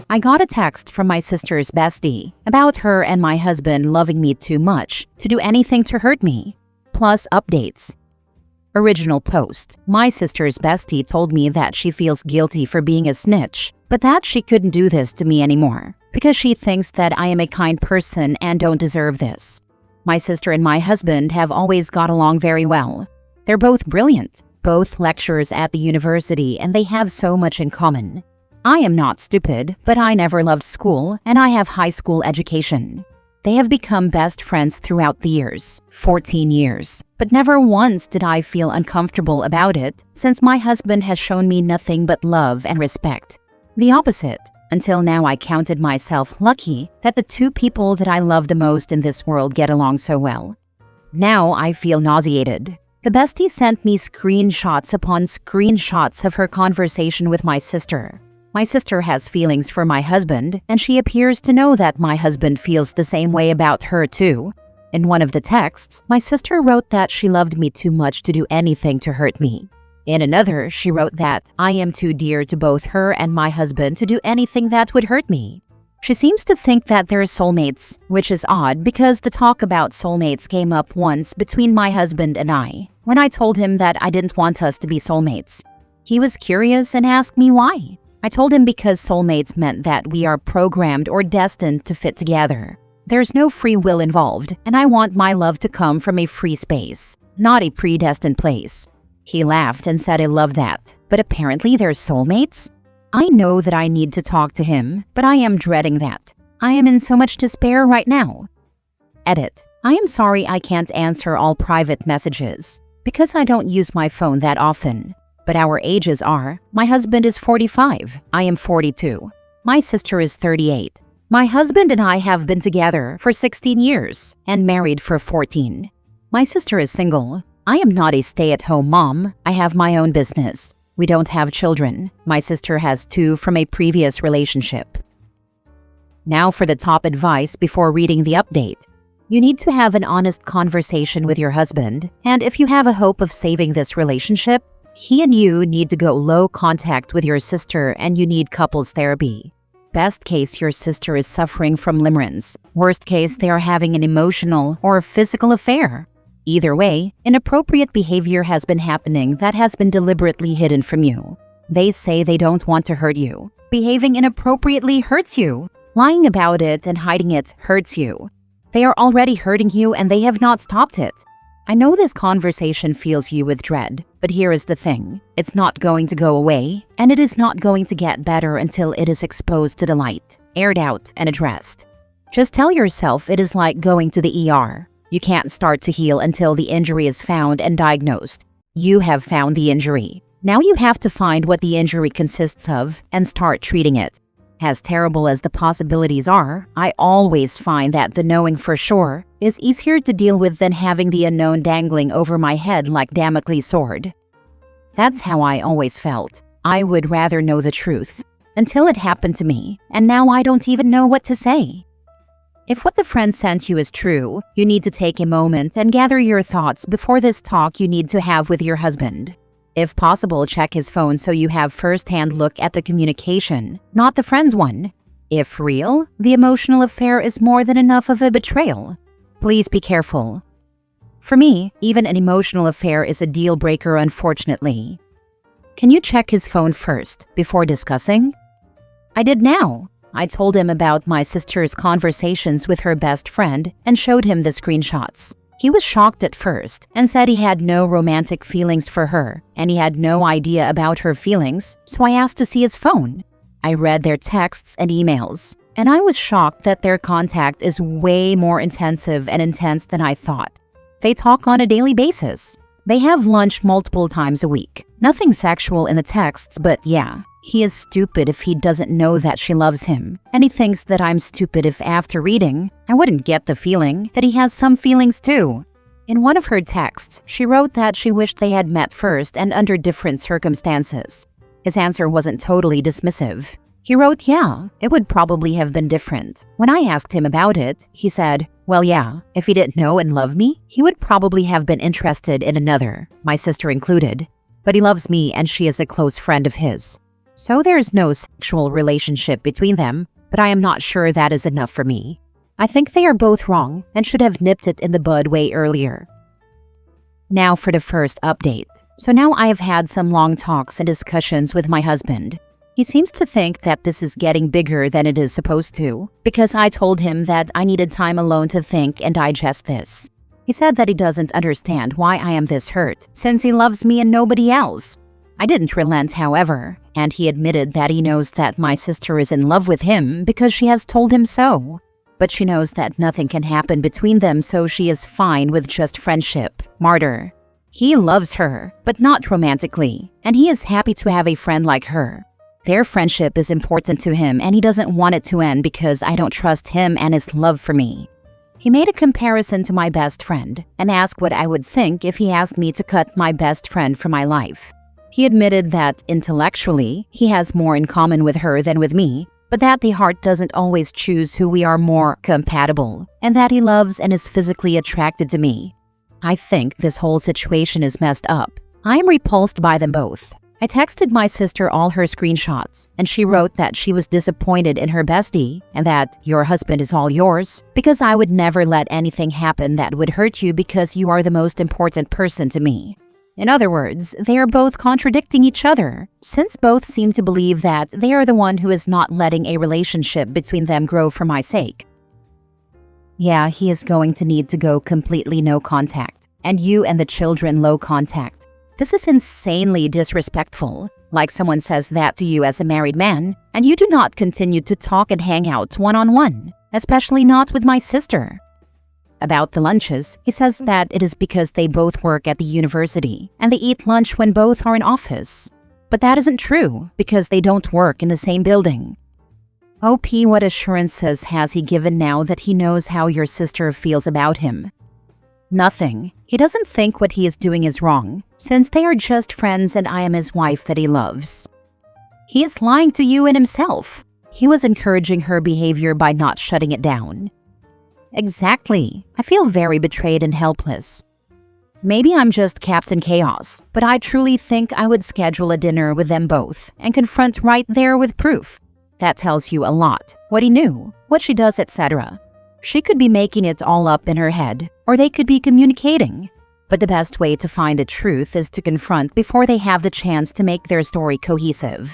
I got a text from my sister's bestie about her and my husband loving me too much to do anything to hurt me. Plus updates. Original post. My sister's bestie told me that she feels guilty for being a snitch, but that she couldn't do this to me anymore because she thinks that I am a kind person and don't deserve this. My sister and my husband have always got along very well. They're both brilliant, both lecturers at the university, and they have so much in common. I am not stupid, but I never loved school and I have high school education. They have become best friends throughout the years, 14 years, but never once did I feel uncomfortable about it since my husband has shown me nothing but love and respect. The opposite. Until now, I counted myself lucky that the two people that I love the most in this world get along so well. Now I feel nauseated. The bestie sent me screenshots upon screenshots of her conversation with my sister. My sister has feelings for my husband, and she appears to know that my husband feels the same way about her too. In one of the texts, my sister wrote that she loved me too much to do anything to hurt me. In another, she wrote that I am too dear to both her and my husband to do anything that would hurt me. She seems to think that they're soulmates, which is odd because the talk about soulmates came up once between my husband and I, when I told him that I didn't want us to be soulmates. He was curious and asked me why. I told him because soulmates meant that we are programmed or destined to fit together. There's no free will involved, and I want my love to come from a free space, not a predestined place. He laughed and said I love that, but apparently they're soulmates? I know that I need to talk to him, but I am dreading that. I am in so much despair right now. Edit. I am sorry I can't answer all private messages, because I don't use my phone that often. But our ages are, my husband is 45, I am 42. My sister is 38. My husband and I have been together for 16 years and married for 14. My sister is single. I am not a stay-at-home mom. I have my own business. We don't have children. My sister has 2 from a previous relationship. Now for the top advice before reading the update. You need to have an honest conversation with your husband, and if you have a hope of saving this relationship, he and you need to go low contact with your sister and you need couples therapy. Best case, your sister is suffering from limerence. Worst case, they are having an emotional or physical affair. Either way, inappropriate behavior has been happening that has been deliberately hidden from you. They say they don't want to hurt you. Behaving inappropriately hurts you. Lying about it and hiding it hurts you. They are already hurting you and they have not stopped it. I know this conversation fills you with dread, but here is the thing. It's not going to go away, and it is not going to get better until it is exposed to the light, aired out, and addressed. Just tell yourself it is like going to the ER. You can't start to heal until the injury is found and diagnosed. You have found the injury. Now you have to find what the injury consists of and start treating it. As terrible as the possibilities are, I always find that the knowing for sure is easier to deal with than having the unknown dangling over my head like Damocles' sword. That's how I always felt. I would rather know the truth. Until it happened to me, and now I don't even know what to say. If what the friend sent you is true, you need to take a moment and gather your thoughts before this talk you need to have with your husband. If possible, check his phone so you have first-hand look at the communication, not the friend's one. If real, the emotional affair is more than enough of a betrayal. Please be careful. For me, even an emotional affair is a deal breaker, unfortunately. Can you check his phone first before discussing? I did now. I told him about my sister's conversations with her best friend and showed him the screenshots. He was shocked at first and said he had no romantic feelings for her and he had no idea about her feelings, so I asked to see his phone. I read their texts and emails, and I was shocked that their contact is way more intensive and intense than I thought. They talk on a daily basis. They have lunch multiple times a week. Nothing sexual in the texts, but yeah, he is stupid if he doesn't know that she loves him, and he thinks that I'm stupid if after reading, I wouldn't get the feeling that he has some feelings too. In one of her texts, she wrote that she wished they had met first and under different circumstances. His answer wasn't totally dismissive. He wrote, yeah, it would probably have been different. When I asked him about it, he said, well, yeah, if he didn't know and love me, he would probably have been interested in another, my sister included. But he loves me and she is a close friend of his. So there's no sexual relationship between them, but I am not sure that is enough for me. I think they are both wrong and should have nipped it in the bud way earlier. Now for the first update. So now I have had some long talks and discussions with my husband. He seems to think that this is getting bigger than it is supposed to, because I told him that I needed time alone to think and digest this. He said that he doesn't understand why I am this hurt, since he loves me and nobody else. I didn't relent, however, and he admitted that he knows that my sister is in love with him because she has told him so. But she knows that nothing can happen between them, so she is fine with just friendship. Martyr. He loves her, but not romantically, and he is happy to have a friend like her. Their friendship is important to him, and he doesn't want it to end because I don't trust him and his love for me. He made a comparison to my best friend and asked what I would think if he asked me to cut my best friend from my life. He admitted that intellectually, he has more in common with her than with me, but that the heart doesn't always choose who we are more compatible, and that he loves and is physically attracted to me. I think this whole situation is messed up. I am repulsed by them both. I texted my sister all her screenshots, and she wrote that she was disappointed in her bestie and that your husband is all yours because I would never let anything happen that would hurt you because you are the most important person to me. In other words, they are both contradicting each other, since both seem to believe that they are the one who is not letting a relationship between them grow for my sake. Yeah, he is going to need to go completely no contact, and you and the children low contact. This is insanely disrespectful, like someone says that to you as a married man, and you do not continue to talk and hang out one-on-one, especially not with my sister. About the lunches, he says that it is because they both work at the university, and they eat lunch when both are in office. But that isn't true, because they don't work in the same building. OP, what assurances has he given now that he knows how your sister feels about him? Nothing. He doesn't think what he is doing is wrong, since they are just friends and I am his wife that he loves. He is lying to you and himself. He was encouraging her behavior by not shutting it down. Exactly. I feel very betrayed and helpless. Maybe I'm just Captain Chaos, but I truly think I would schedule a dinner with them both and confront right there with proof. That tells you a lot. What he knew, what she does, etc. She could be making it all up in her head, or they could be communicating. But the best way to find the truth is to confront before they have the chance to make their story cohesive.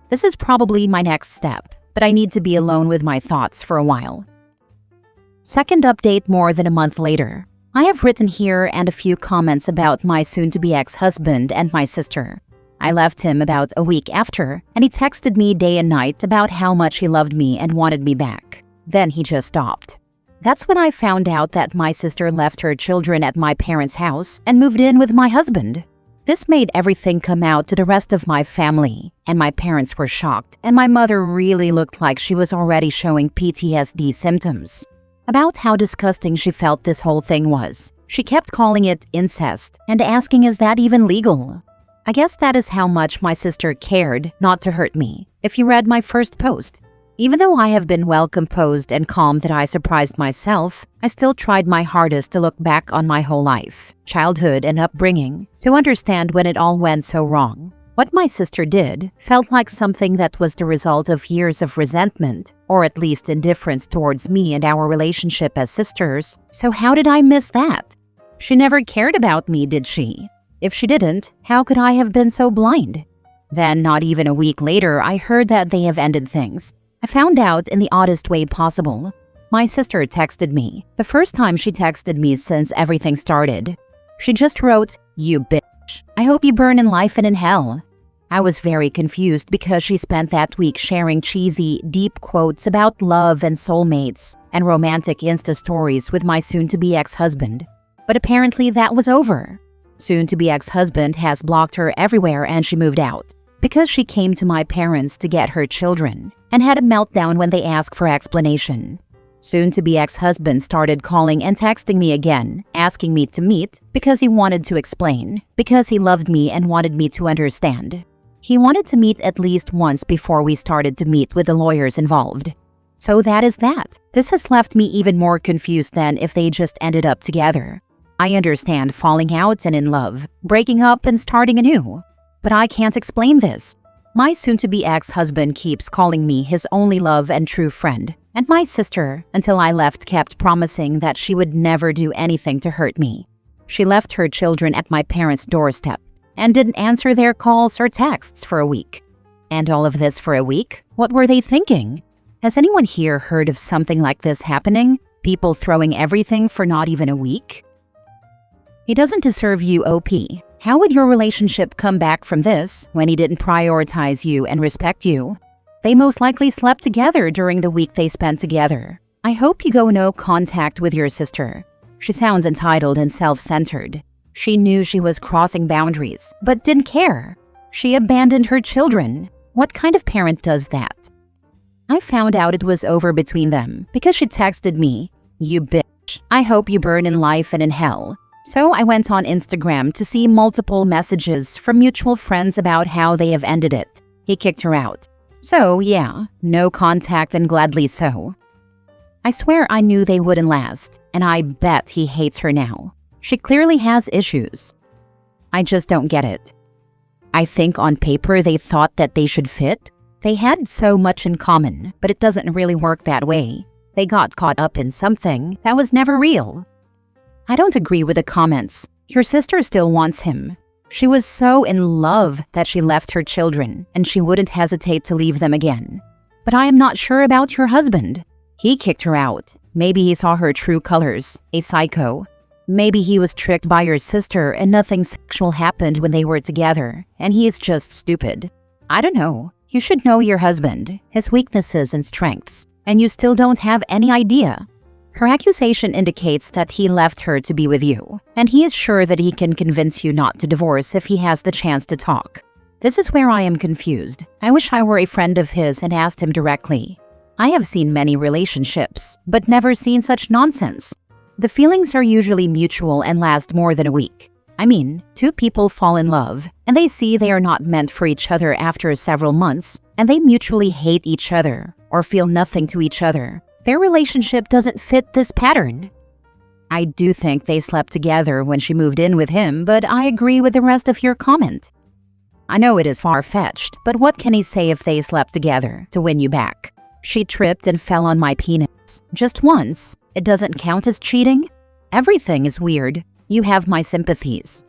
This is probably my next step, but I need to be alone with my thoughts for a while. Second update more than a month later. I have written here and a few comments about my soon-to-be ex-husband and my sister. I left him about a week after, and he texted me day and night about how much he loved me and wanted me back. Then he just stopped. That's when I found out that my sister left her children at my parents' house and moved in with my husband. This made everything come out to the rest of my family, and my parents were shocked, and my mother really looked like she was already showing PTSD symptoms. About how disgusting she felt this whole thing was. She kept calling it incest and asking, is that even legal? I guess that is how much my sister cared not to hurt me, if you read my first post. Even though I have been well composed and calm that I surprised myself, I still tried my hardest to look back on my whole life, childhood and upbringing, to understand when it all went so wrong. What my sister did felt like something that was the result of years of resentment, or at least indifference towards me and our relationship as sisters. So how did I miss that? She never cared about me, did she? If she didn't, how could I have been so blind? Then, not even a week later, I heard that they have ended things. I found out in the oddest way possible. My sister texted me, the first time she texted me since everything started. She just wrote, "You bitch. I hope you burn in life and in hell." I was very confused because she spent that week sharing cheesy, deep quotes about love and soulmates and romantic Insta stories with my soon-to-be ex-husband. But apparently that was over. Soon-to-be ex-husband has blocked her everywhere and she moved out because she came to my parents to get her children and had a meltdown when they asked for explanation. Soon-to-be ex-husband started calling and texting me again, asking me to meet because he wanted to explain, because he loved me and wanted me to understand. He wanted to meet at least once before we started to meet with the lawyers involved. So that is that. This has left me even more confused than if they just ended up together. I understand falling out and in love, breaking up and starting anew. But I can't explain this. My soon-to-be ex-husband keeps calling me his only love and true friend, and my sister, until I left, kept promising that she would never do anything to hurt me. She left her children at my parents' doorstep and didn't answer their calls or texts for a week. And all of this for a week? What were they thinking? Has anyone here heard of something like this happening? People throwing everything for not even a week? He doesn't deserve you, OP. How would your relationship come back from this when he didn't prioritize you and respect you? They most likely slept together during the week they spent together. I hope you go no contact with your sister. She sounds entitled and self-centered. She knew she was crossing boundaries, but didn't care. She abandoned her children. What kind of parent does that? I found out it was over between them because she texted me, "You bitch. I hope you burn in life and in hell." So I went on Instagram to see multiple messages from mutual friends about how they have ended it. He kicked her out. So yeah, no contact and gladly so. I swear I knew they wouldn't last, and I bet he hates her now. She clearly has issues. I just don't get it. I think on paper they thought that they should fit. They had so much in common, but it doesn't really work that way. They got caught up in something that was never real. I don't agree with the comments. Your sister still wants him. She was so in love that she left her children, and she wouldn't hesitate to leave them again. But I am not sure about your husband. He kicked her out. Maybe he saw her true colors, a psycho. Maybe he was tricked by your sister and nothing sexual happened when they were together, and he is just stupid. I don't know. You should know your husband, his weaknesses and strengths, and you still don't have any idea. Her accusation indicates that he left her to be with you, and he is sure that he can convince you not to divorce if he has the chance to talk. This is where I am confused. I wish I were a friend of his and asked him directly. I have seen many relationships, but never seen such nonsense. The feelings are usually mutual and last more than a week. I mean, two people fall in love, and they see they are not meant for each other after several months, and they mutually hate each other or feel nothing to each other. Their relationship doesn't fit this pattern. I do think they slept together when she moved in with him, but I agree with the rest of your comment. I know it is far-fetched, but what can he say if they slept together to win you back? She tripped and fell on my penis. Just once. It doesn't count as cheating? Everything is weird. You have my sympathies.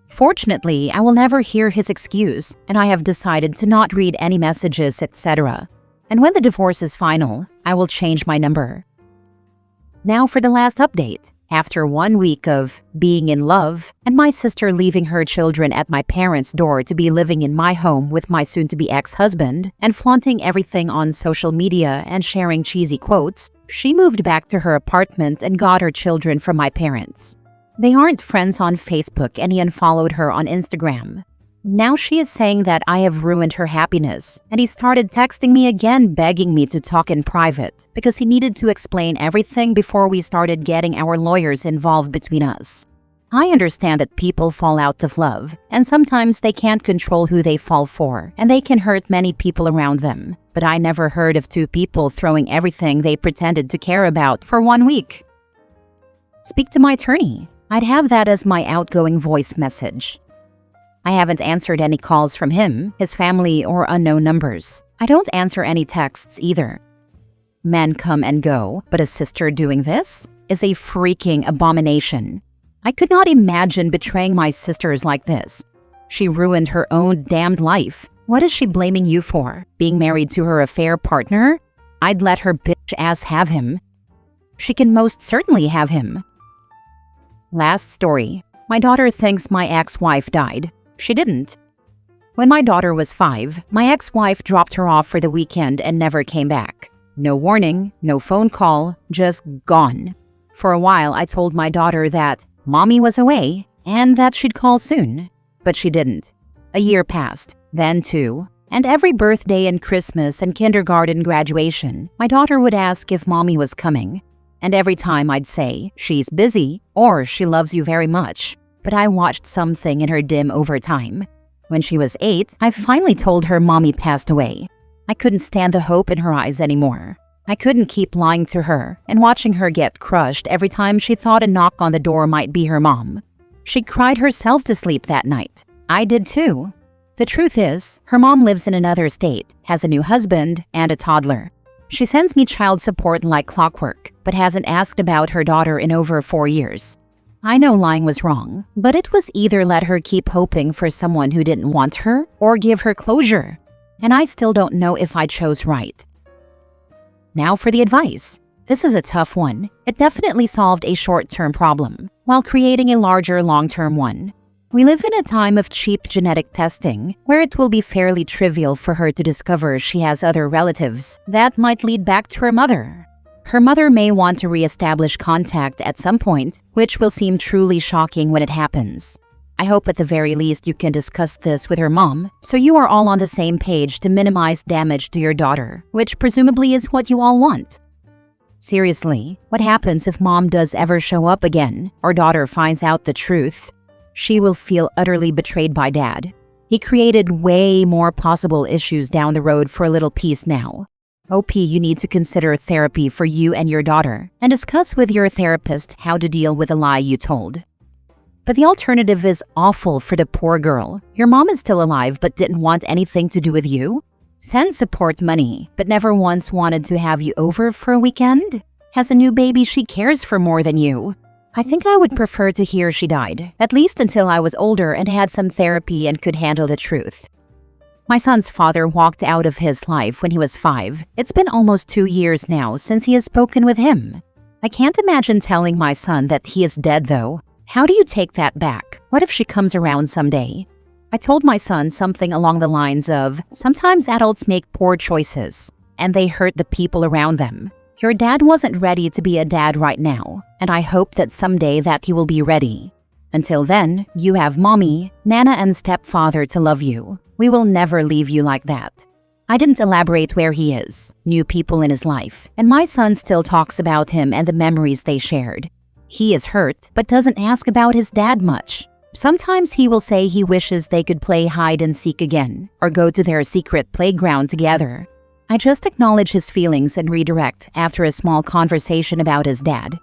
Fortunately, I will never hear his excuse, and I have decided to not read any messages, etc. And when the divorce is final, I will change my number. Now for the last update. After 1 week of being in love and my sister leaving her children at my parents' door to be living in my home with my soon-to-be ex-husband and flaunting everything on social media and sharing cheesy quotes, she moved back to her apartment and got her children from my parents. They aren't friends on Facebook and he unfollowed her on Instagram. Now she is saying that I have ruined her happiness, and he started texting me again begging me to talk in private because he needed to explain everything before we started getting our lawyers involved between us. I understand that people fall out of love, and sometimes they can't control who they fall for, and they can hurt many people around them. But I never heard of two people throwing everything they pretended to care about for 1 week. Speak to my attorney. I'd have that as my outgoing voice message. I haven't answered any calls from him, his family, or unknown numbers. I don't answer any texts either. Men come and go, but a sister doing this is a freaking abomination. I could not imagine betraying my sisters like this. She ruined her own damned life. What is she blaming you for? Being married to her affair partner? I'd let her bitch ass have him. She can most certainly have him. Last story. My daughter thinks my ex-wife died. She didn't. When my daughter was 5, my ex-wife dropped her off for the weekend and never came back. No warning, no phone call, just gone. For a while, I told my daughter that mommy was away and that she'd call soon. But she didn't. A year passed, then 2, and every birthday and Christmas and kindergarten graduation, my daughter would ask if mommy was coming. And every time I'd say, she's busy or she loves you very much. But I watched something in her dim over time. When she was 8, I finally told her mommy passed away. I couldn't stand the hope in her eyes anymore. I couldn't keep lying to her and watching her get crushed every time she thought a knock on the door might be her mom. She cried herself to sleep that night. I did too. The truth is, her mom lives in another state, has a new husband, and a toddler. She sends me child support like clockwork, but hasn't asked about her daughter in over 4 years. I know lying was wrong, but it was either let her keep hoping for someone who didn't want her or give her closure. And I still don't know if I chose right. Now for the advice. This is a tough one. It definitely solved a short-term problem, while creating a larger long-term one. We live in a time of cheap genetic testing, where it will be fairly trivial for her to discover she has other relatives that might lead back to her mother. Her mother may want to re-establish contact at some point, which will seem truly shocking when it happens. I hope at the very least you can discuss this with her mom, so you are all on the same page to minimize damage to your daughter, which presumably is what you all want. Seriously, what happens if mom does ever show up again, or daughter finds out the truth? She will feel utterly betrayed by dad. He created way more possible issues down the road for a little peace now. OP, you need to consider therapy for you and your daughter, and discuss with your therapist how to deal with the lie you told. But the alternative is awful for the poor girl. Your mom is still alive but didn't want anything to do with you? Sends support money, but never once wanted to have you over for a weekend? Has a new baby she cares for more than you? I think I would prefer to hear she died, at least until I was older and had some therapy and could handle the truth. My son's father walked out of his life when he was 5. It's been almost 2 years now since he has spoken with him. I can't imagine telling my son that he is dead though. How do you take that back? What if she comes around someday? I told my son something along the lines of, sometimes adults make poor choices, and they hurt the people around them. Your dad wasn't ready to be a dad right now, and I hope that someday that he will be ready. Until then, you have mommy, nana, and stepfather to love you. We will never leave you like that. I didn't elaborate where he is, new people in his life, and my son still talks about him and the memories they shared. He is hurt, but doesn't ask about his dad much. Sometimes he will say he wishes they could play hide and seek again, or go to their secret playground together. I just acknowledge his feelings and redirect after a small conversation about his dad.